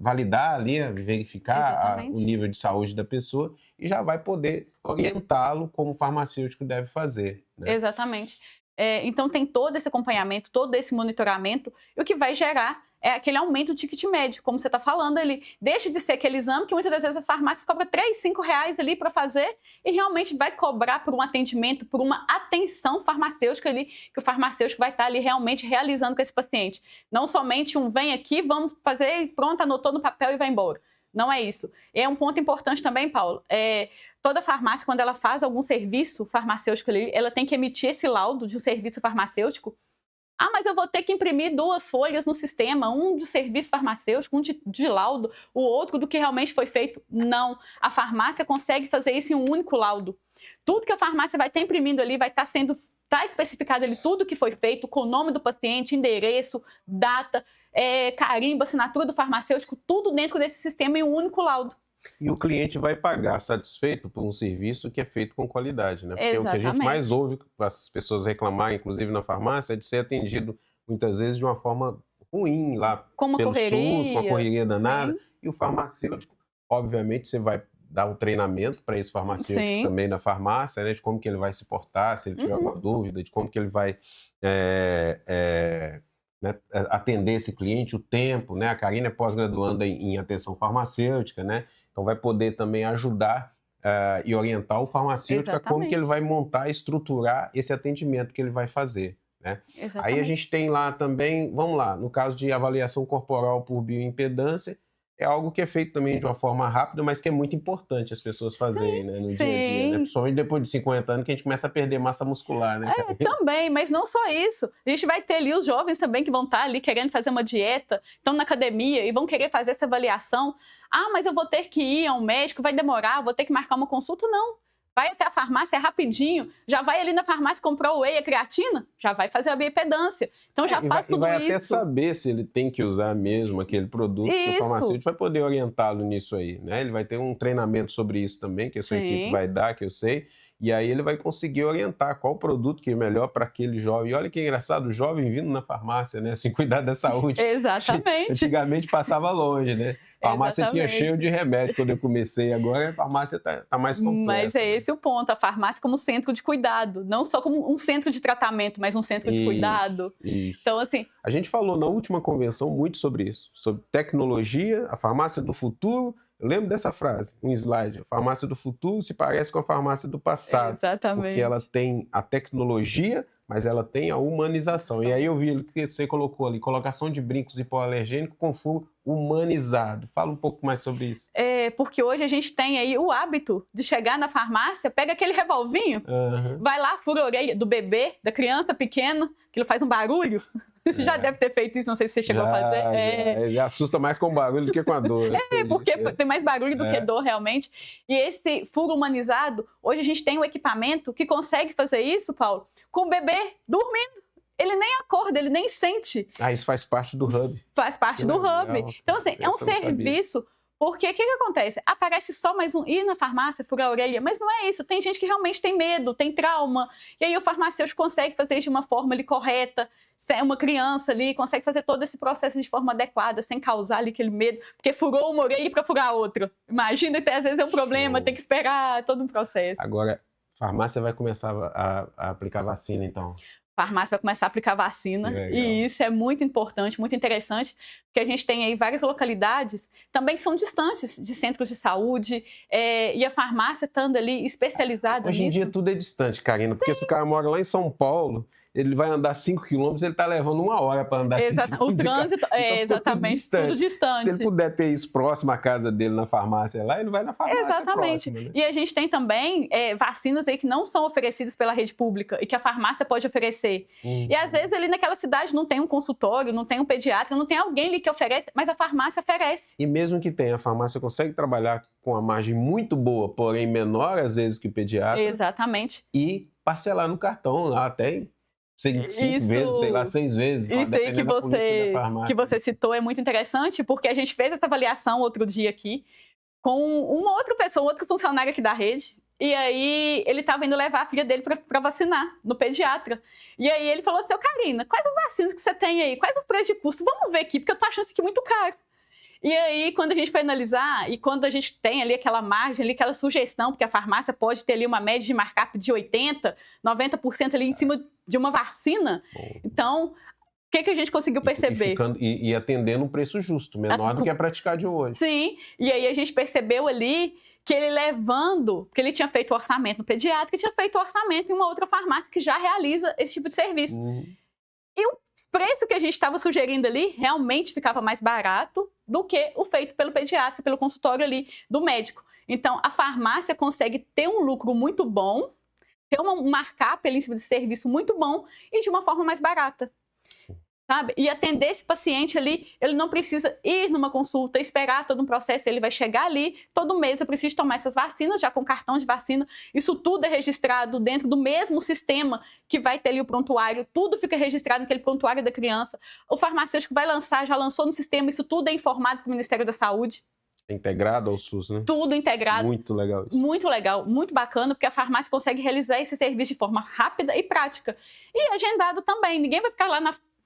validar ali, verificar o nível de saúde da pessoa e já vai poder orientá-lo como o farmacêutico deve fazer. Né? Exatamente. Então tem todo esse acompanhamento, todo esse monitoramento, e o que vai gerar é aquele aumento do ticket médio, como você está falando ali. Deixa de ser aquele exame que muitas das vezes as farmácias cobram R$3, R$5 ali para fazer e realmente vai cobrar por um atendimento, por uma atenção farmacêutica ali, que o farmacêutico vai estar ali realmente realizando com esse paciente. Não somente vem aqui, vamos fazer, pronto, anotou no papel e vai embora. Não é isso. É um ponto importante também, Paulo. Toda farmácia, quando ela faz algum serviço farmacêutico ali, ela tem que emitir esse laudo de um serviço farmacêutico. Ah, mas eu vou ter que imprimir 2 folhas no sistema, um de serviço farmacêutico, um de laudo, o outro do que realmente foi feito. Não. A farmácia consegue fazer isso em um único laudo. Tudo que a farmácia vai estar imprimindo ali vai estar sendo... Está especificado ali tudo que foi feito, com o nome do paciente, endereço, data, carimbo, assinatura do farmacêutico, tudo dentro desse sistema em um único laudo. E o cliente vai pagar satisfeito por um serviço que é feito com qualidade, né? Porque o que a gente mais ouve as pessoas reclamarem, inclusive na farmácia, é de ser atendido muitas vezes de uma forma ruim lá pelo SUS, com a correria danada. E o farmacêutico, obviamente, você vai dar um treinamento para esse farmacêutico também na farmácia, né, de como que ele vai se portar, se ele tiver alguma dúvida, de como que ele vai né, atender esse cliente, o tempo, né? A Karine é pós-graduanda em atenção farmacêutica, né? Então vai poder também ajudar e orientar o farmacêutico a como que ele vai montar e estruturar esse atendimento que ele vai fazer. Né? Aí a gente tem lá também, vamos lá, no caso de avaliação corporal por bioimpedância, é algo que é feito também de uma forma rápida, mas que é muito importante as pessoas fazerem, né, no dia a dia, né? Principalmente depois de 50 anos, que a gente começa a perder massa muscular, né? Também, mas não só isso. A gente vai ter ali os jovens também que vão estar ali querendo fazer uma dieta, estão na academia e vão querer fazer essa avaliação. Ah, mas eu vou ter que ir a um médico, vai demorar, vou ter que marcar uma consulta. Não. Vai até a farmácia, é rapidinho, já vai ali na farmácia comprar o whey, a creatina, já vai fazer a bioimpedância. Então já faz tudo isso. E vai até saber se ele tem que usar mesmo aquele produto, que o farmacêutico vai poder orientá-lo nisso aí, né? Ele vai ter um treinamento sobre isso também, que a sua equipe vai dar, que eu sei, e aí ele vai conseguir orientar qual produto que é melhor para aquele jovem. E olha que engraçado, o jovem vindo na farmácia, né? Assim, cuidar da saúde. Exatamente. Antigamente passava longe, né? A farmácia tinha cheio de remédio quando eu comecei, agora a farmácia está mais completa. Mas é esse o ponto, a farmácia como centro de cuidado, não só como um centro de tratamento, mas um centro de cuidado. Isso. Então, assim... A gente falou na última convenção muito sobre isso, sobre tecnologia, a farmácia do futuro. Eu lembro dessa frase, um slide, a farmácia do futuro se parece com a farmácia do passado. Exatamente. Porque ela tem a tecnologia, mas ela tem a humanização. E aí eu vi que você colocou ali, colocação de brincos hipoalergênicos com furo humanizado. Fala um pouco mais sobre isso. Porque hoje a gente tem aí o hábito de chegar na farmácia, pega aquele revolvinho, vai lá, fura a orelha do bebê, da criança pequena, que ele faz um barulho. Você já deve ter feito isso, não sei se você chegou a fazer. Já assusta mais com o barulho do que com a dor. Porque tem mais barulho do que dor, realmente. E esse furo humanizado, hoje a gente tem um equipamento que consegue fazer isso, Paulo, com o bebê dormindo. Ele nem acorda, ele nem sente. Isso faz parte do Hub. Faz parte do Hub. Então, assim, é um serviço. Porque o que acontece? Aparece só mais um ir na farmácia, furar a orelha, mas não é isso. Tem gente que realmente tem medo, tem trauma, e aí o farmacêutico consegue fazer isso de uma forma ali correta, uma criança ali consegue fazer todo esse processo de forma adequada, sem causar ali aquele medo, porque furou uma orelha para furar outra. Imagina, até às vezes é um problema, tem que esperar todo um processo. Agora, a farmácia vai começar a aplicar vacina, então? A farmácia vai começar a aplicar vacina, e isso é muito importante, muito interessante, porque a gente tem aí várias localidades também que são distantes de centros de saúde, e a farmácia estando ali especializada Hoje em dia tudo é distante, Karina, porque se o cara mora lá em São Paulo, ele vai andar 5 quilômetros, ele está levando 1 hora para andar 5 quilômetros. O trânsito, exatamente, tudo distante. Se ele puder ter isso próximo à casa dele, na farmácia lá, ele vai na farmácia Exatamente. próxima, né? E a gente tem também vacinas aí que não são oferecidas pela rede pública e que a farmácia pode oferecer. E às vezes ali naquela cidade não tem um consultório, não tem um pediatra, não tem alguém ali que oferece, mas a farmácia oferece. E mesmo que tenha, a farmácia consegue trabalhar com uma margem muito boa, porém menor às vezes que o pediatra. Exatamente. E parcelar no cartão lá até 5 vezes, sei lá, 6 vezes. Isso aí que você citou é muito interessante, porque a gente fez essa avaliação outro dia aqui com uma outra pessoa, um outro funcionário aqui da rede. E aí ele estava indo levar a filha dele para vacinar no pediatra. E aí ele falou assim: Karina, quais as vacinas que você tem aí? Quais os preços de custo? Vamos ver aqui, porque eu tô achando isso aqui muito caro. E aí, quando a gente foi analisar, e quando a gente tem ali aquela margem, ali, aquela sugestão, porque a farmácia pode ter ali uma média de markup de 80%, 90% ali em cima de uma vacina. Então, o que a gente conseguiu perceber? E atendendo um preço justo, menor do que a praticar de hoje. Sim, e aí a gente percebeu ali que ele levando, porque ele tinha feito orçamento no pediatra, e tinha feito orçamento em uma outra farmácia que já realiza esse tipo de serviço. E o preço que a gente estava sugerindo ali realmente ficava mais barato do que o feito pelo pediatra, pelo consultório ali do médico. Então, a farmácia consegue ter um lucro muito bom, ter um markup ali em cima de serviço muito bom e de uma forma mais barata. Sabe? E atender esse paciente ali, ele não precisa ir numa consulta, esperar todo um processo, ele vai chegar ali, todo mês eu preciso tomar essas vacinas, já com cartão de vacina, isso tudo é registrado dentro do mesmo sistema que vai ter ali o prontuário, tudo fica registrado naquele prontuário da criança, o farmacêutico vai lançar, já lançou no sistema, isso tudo é informado para o Ministério da Saúde. É integrado ao SUS, né? Tudo integrado. Muito legal isso. Muito legal, muito bacana, porque a farmácia consegue realizar esse serviço de forma rápida e prática. E agendado também, ninguém vai ficar lá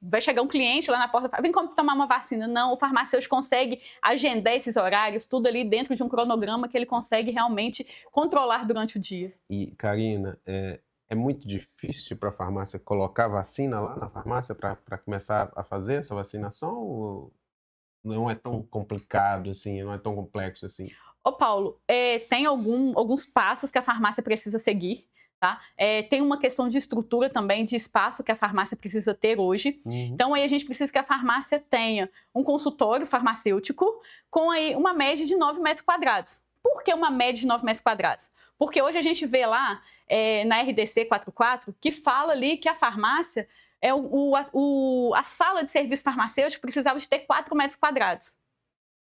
vai chegar um cliente lá na porta, vem tomar uma vacina. Não, o farmacêutico consegue agendar esses horários, tudo ali dentro de um cronograma que ele consegue realmente controlar durante o dia. E, Karina, é muito difícil para a farmácia colocar vacina lá na farmácia para começar a fazer essa vacinação? Ou não é tão complicado assim, não é tão complexo assim? Ô, Paulo, tem alguns passos que a farmácia precisa seguir. Tá? Tem uma questão de estrutura também, de espaço que a farmácia precisa ter hoje. Então, aí a gente precisa que a farmácia tenha um consultório farmacêutico com aí uma média de 9 metros quadrados. Por que uma média de 9 metros quadrados? Porque hoje a gente vê lá na RDC 44 que fala ali que a farmácia, a sala de serviço farmacêutico precisava de ter 4 metros quadrados.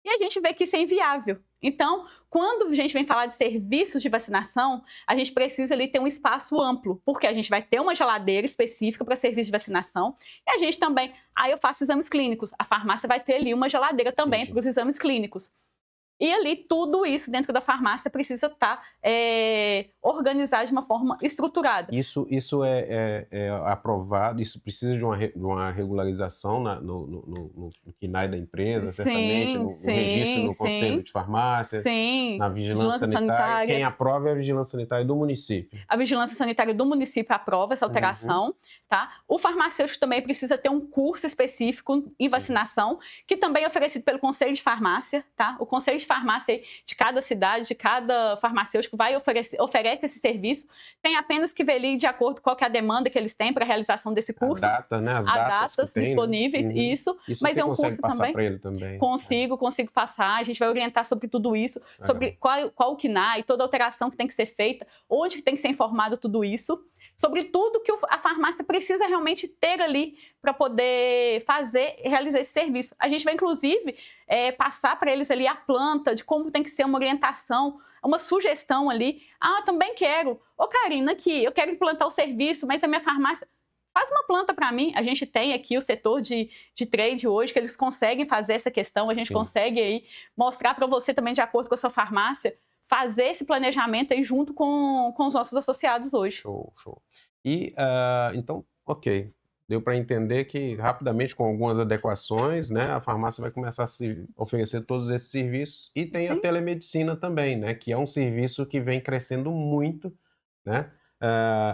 E a gente vê que isso é inviável. Então, quando a gente vem falar de serviços de vacinação, a gente precisa ali ter um espaço amplo, porque a gente vai ter uma geladeira específica para serviço de vacinação e a gente também, eu faço exames clínicos, a farmácia vai ter ali uma geladeira também para os exames clínicos. E ali, tudo isso dentro da farmácia precisa estar organizado de uma forma estruturada. Isso é aprovado, isso precisa de uma regularização no KNAI da empresa, certamente, no registro no Conselho de Farmácia, na Vigilância Sanitária. Quem aprova é a Vigilância Sanitária do município. A Vigilância Sanitária do município aprova essa alteração. Tá? O farmacêutico também precisa ter um curso específico em vacinação, que também é oferecido pelo Conselho de Farmácia. Tá? O Conselho de farmácia de cada cidade, de cada farmacêutico oferece esse serviço, tem apenas que ver ali de acordo com qual que é a demanda que eles têm para a realização desse curso. A data, né? As Há datas datas que tem, disponíveis, né? isso. Isso mas você é um consegue curso passar também. para ele também? Consigo passar. A gente vai orientar sobre tudo isso, sobre qual o KNAI, toda alteração que tem que ser feita, onde que tem que ser informado tudo isso, sobre tudo que a farmácia precisa realmente ter ali para poder realizar esse serviço. A gente vai, inclusive, passar para eles ali a planta de como tem que ser uma orientação, uma sugestão ali. Também quero. Karina, aqui, eu quero implantar o serviço, mas a minha farmácia... Faz uma planta para mim. A gente tem aqui o setor de trade hoje, que eles conseguem fazer essa questão. A gente consegue aí mostrar para você também, de acordo com a sua farmácia, fazer esse planejamento aí junto com os nossos associados hoje. Show. E, então, ok. Deu para entender que, rapidamente, com algumas adequações, né, a farmácia vai começar a oferecer todos esses serviços. E tem a telemedicina também, né, que é um serviço que vem crescendo muito, né?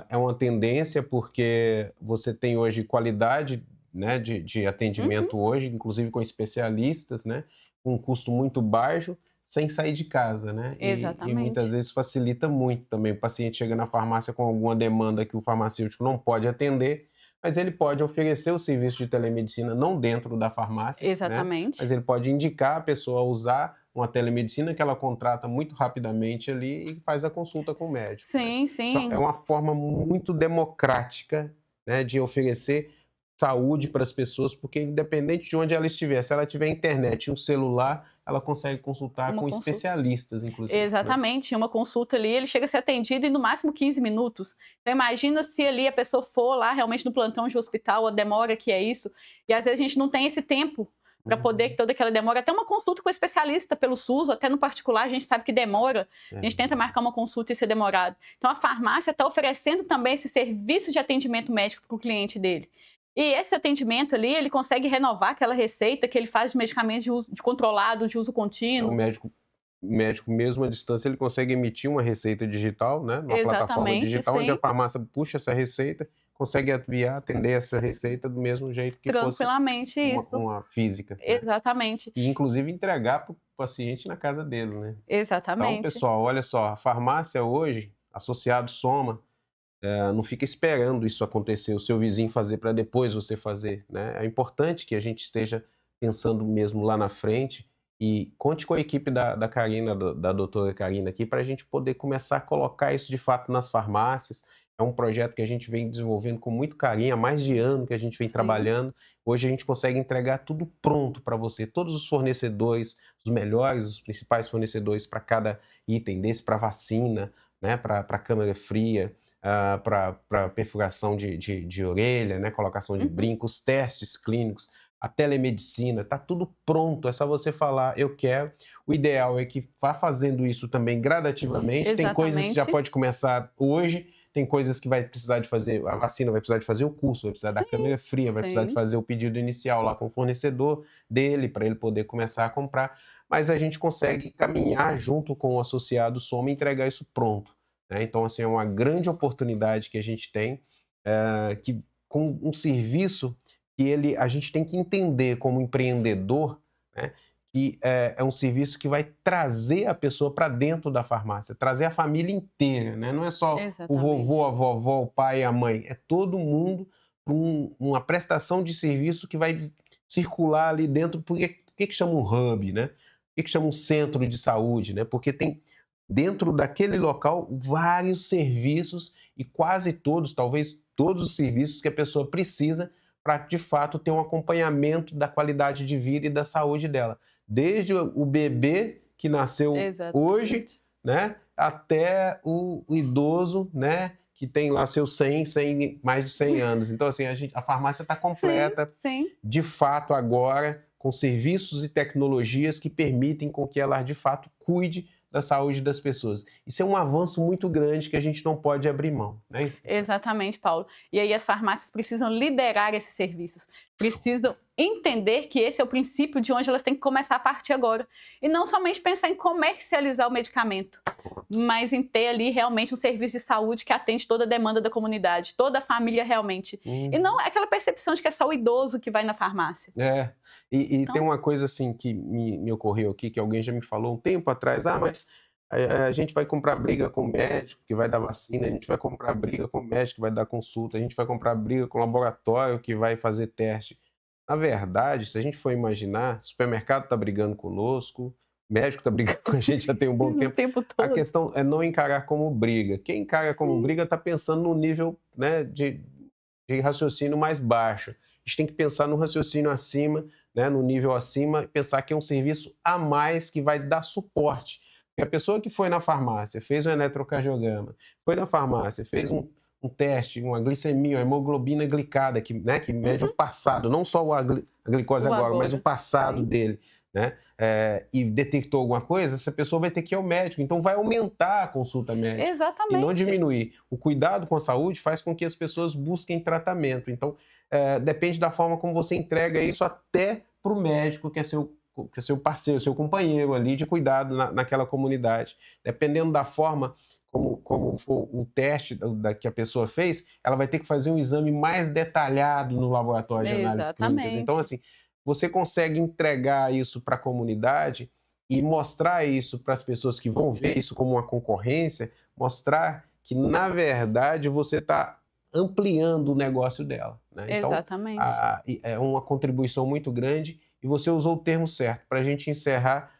É uma tendência porque você tem hoje qualidade, né, de atendimento hoje, inclusive com especialistas, né, com um custo muito baixo, sem sair de casa, né? Exatamente. E muitas vezes facilita muito também. O paciente chega na farmácia com alguma demanda que o farmacêutico não pode atender, mas ele pode oferecer o serviço de telemedicina não dentro da farmácia. Exatamente. Né? Mas ele pode indicar a pessoa a usar uma telemedicina que ela contrata muito rapidamente ali e faz a consulta com o médico. Sim. Isso é uma forma muito democrática, né, de oferecer saúde para as pessoas, porque independente de onde ela estiver, se ela tiver internet e um celular, ela consegue consultar com especialistas, inclusive. Exatamente, uma consulta ali, ele chega a ser atendido em no máximo 15 minutos. Então imagina se ali a pessoa for lá realmente no plantão de hospital, a demora que é isso, e às vezes a gente não tem esse tempo para poder toda aquela demora, até uma consulta com o especialista pelo SUS, até no particular, a gente sabe que demora, a gente tenta marcar uma consulta e ser demorado. Então a farmácia está oferecendo também esse serviço de atendimento médico para o cliente dele. E esse atendimento ali, ele consegue renovar aquela receita que ele faz de medicamento de controlado, de uso contínuo. O médico, mesmo à distância, ele consegue emitir uma receita digital, né? Uma plataforma digital, onde a farmácia puxa essa receita, consegue atender essa receita do mesmo jeito que fosse uma física. Né? Exatamente. E, inclusive, entregar para o paciente na casa dele, né? Exatamente. Então, pessoal, olha só, a farmácia hoje, associado Soma, não fica esperando isso acontecer, o seu vizinho fazer para depois você fazer, né? É importante que a gente esteja pensando mesmo lá na frente e conte com a equipe da Karina, da doutora Karina aqui, para a gente poder começar a colocar isso de fato nas farmácias. É um projeto que a gente vem desenvolvendo com muito carinho, há mais de ano que a gente vem trabalhando. Hoje a gente consegue entregar tudo pronto para você, todos os fornecedores, os melhores, os principais fornecedores para cada item desse, para vacina, né? Para câmera fria, para perfuração de orelha, né? Colocação de brincos, testes clínicos, a telemedicina, está tudo pronto, é só você falar, eu quero. O ideal é que vá fazendo isso também gradativamente. Tem coisas que já pode começar hoje, tem coisas que vai precisar de fazer, a vacina vai precisar de fazer o curso, vai precisar da câmera fria, vai precisar de fazer o pedido inicial lá com o fornecedor dele, para ele poder começar a comprar, mas a gente consegue caminhar junto com o associado Soma e entregar isso pronto. Né? Então, assim, é uma grande oportunidade que a gente tem, que, com um serviço que a gente tem que entender como empreendedor, né, que é um serviço que vai trazer a pessoa para dentro da farmácia, trazer a família inteira, né? Não é só o vovô, a vovó, o pai e a mãe, é todo mundo para uma prestação de serviço que vai circular ali dentro. Por que chama um hub, né? Por que chama um centro de saúde, né? Porque tem dentro daquele local vários serviços e quase todos, talvez todos os serviços que a pessoa precisa para, de fato, ter um acompanhamento da qualidade de vida e da saúde dela. Desde o bebê que nasceu hoje, né, até o idoso, né, que tem lá seus mais de 100 anos. Então, assim, a farmácia está completa, de fato, agora, com serviços e tecnologias que permitem com que ela, de fato, cuide da saúde das pessoas. Isso é um avanço muito grande que a gente não pode abrir mão, né? Exatamente, Paulo. E aí as farmácias precisam liderar esses serviços, precisam entender que esse é o princípio de onde elas têm que começar a partir agora. E não somente pensar em comercializar o medicamento, mas em ter ali realmente um serviço de saúde que atende toda a demanda da comunidade, toda a família realmente. E não aquela percepção de que é só o idoso que vai na farmácia. E Então, tem uma coisa assim que me ocorreu aqui, que alguém já me falou um tempo atrás, mas a gente vai comprar briga com o médico que vai dar vacina, a gente vai comprar briga com o médico que vai dar consulta, a gente vai comprar briga com o laboratório que vai fazer teste. Na verdade, se a gente for imaginar, o supermercado está brigando conosco, o médico está brigando com a gente já tem um bom o tempo. tempo A todo. questão é não encarar como briga. Quem encara como briga está pensando no nível, né, de raciocínio mais baixo. A gente tem que pensar no raciocínio acima, né, no nível acima, e pensar que é um serviço a mais que vai dar suporte. Porque a pessoa que foi na farmácia, fez um eletrocardiograma, foi na farmácia, fez um teste, uma glicemia, uma hemoglobina glicada, que mede o passado, não só a glicose agora, mas o passado dele, né? E detectou alguma coisa, essa pessoa vai ter que ir ao médico. Então vai aumentar a consulta médica. Exatamente. E não diminuir. O cuidado com a saúde faz com que as pessoas busquem tratamento. Então depende da forma como você entrega isso até para o médico, que é seu parceiro, seu companheiro ali de cuidado naquela comunidade. Dependendo da forma como for o teste que a pessoa fez, ela vai ter que fazer um exame mais detalhado no laboratório de análises clínicas. Então, assim, você consegue entregar isso para a comunidade e mostrar isso para as pessoas que vão ver isso como uma concorrência, mostrar que, na verdade, você está ampliando o negócio dela, né? Então, Exatamente. é uma contribuição muito grande e você usou o termo certo. Para a gente encerrar,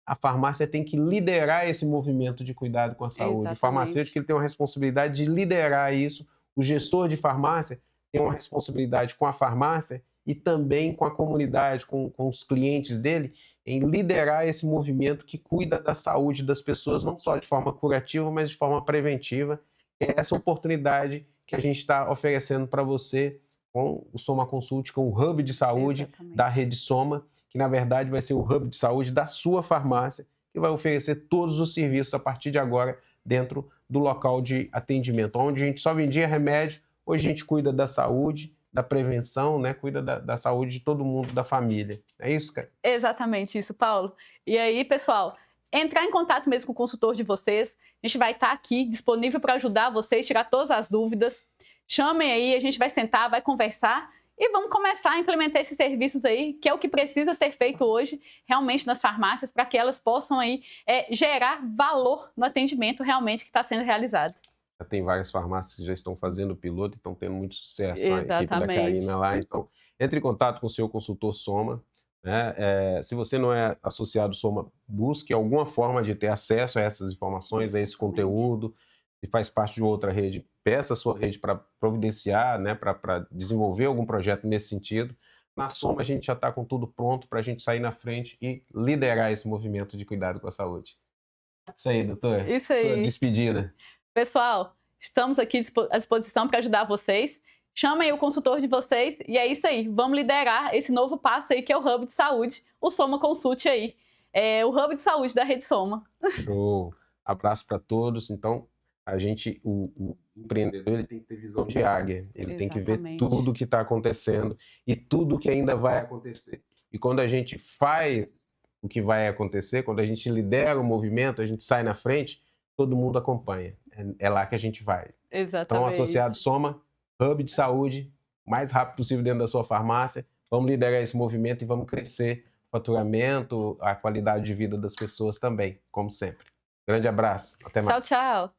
a farmácia tem que liderar esse movimento de cuidado com a saúde. Exatamente. O farmacêutico ele tem uma responsabilidade de liderar isso. O gestor de farmácia tem uma responsabilidade com a farmácia e também com a comunidade, com os clientes dele, em liderar esse movimento que cuida da saúde das pessoas, não só de forma curativa, mas de forma preventiva. É essa oportunidade que a gente está oferecendo para você com o Soma Consult, com o Hub de Saúde da Rede Soma, que na verdade vai ser o Hub de Saúde da sua farmácia, que vai oferecer todos os serviços a partir de agora dentro do local de atendimento. Onde a gente só vendia remédio, hoje a gente cuida da saúde, da prevenção, né? Cuida da saúde de todo mundo, da família. É isso, cara? Exatamente isso, Paulo. E aí, pessoal, entrar em contato mesmo com o consultor de vocês. A gente vai estar aqui disponível para ajudar vocês, tirar todas as dúvidas. Chamem aí, a gente vai sentar, vai conversar e vamos começar a implementar esses serviços aí, que é o que precisa ser feito hoje, realmente nas farmácias, para que elas possam aí gerar valor no atendimento realmente que está sendo realizado. Já tem várias farmácias que já estão fazendo o piloto e estão tendo muito sucesso. Exatamente. A equipe da Karina lá. Então, entre em contato com o seu consultor Soma. Né? Se você não é associado Soma, busque alguma forma de ter acesso a essas informações, a esse conteúdo. Se faz parte de outra rede, peça a sua rede para providenciar, né? Para desenvolver algum projeto nesse sentido. Na Soma, a gente já está com tudo pronto para a gente sair na frente e liderar esse movimento de cuidado com a saúde. Isso aí, doutor. Isso aí. Sua despedida. Pessoal, estamos aqui à disposição para ajudar vocês. Chamem o consultor de vocês e é isso aí. Vamos liderar esse novo passo aí que é o Hub de Saúde, o Soma Consult aí. É o Hub de Saúde da Rede Soma. Show. Abraço para todos. Então, o empreendedor ele tem que ter visão de águia. Ele tem que ver tudo o que está acontecendo e tudo o que ainda vai acontecer. E quando a gente faz o que vai acontecer, quando a gente lidera o movimento, a gente sai na frente, todo mundo acompanha. É lá que a gente vai. Exatamente. Então, associado Soma, Hub de Saúde, o mais rápido possível dentro da sua farmácia. Vamos liderar esse movimento e vamos crescer o faturamento, a qualidade de vida das pessoas também, como sempre. Grande abraço. Até mais. Tchau, tchau.